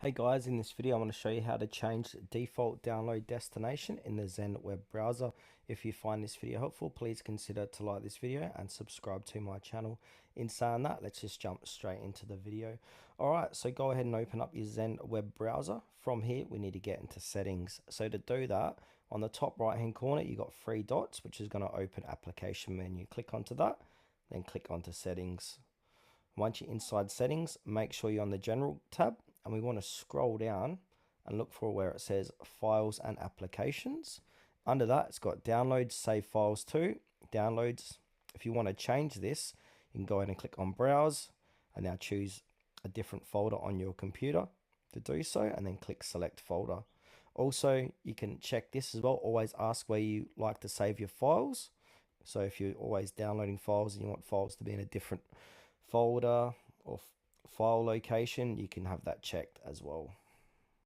Hey guys, in this video I'm going to show you how to change default download destination in the Zen web browser. If you find this video helpful, please consider to like this video and subscribe to my channel. In saying that, let's just jump straight into the video. Alright, so go ahead and open up your Zen web browser. From here, we need to get into settings. So to do that, on the top right hand corner, you got three dots, which is going to open application menu. Click onto that, then click onto settings. Once you're inside settings, make sure you're on the general tab, and we want to scroll down and look for where it says files and applications. Under that, it's got downloads, save files to, downloads. If you want to change this, you can go ahead and click on browse and now choose a different folder on your computer to do so, and then click select folder. Also, you can check this as well, always ask where you like to save your files. So if you're always downloading files and you want files to be in a different folder or file location, you can have that checked as well.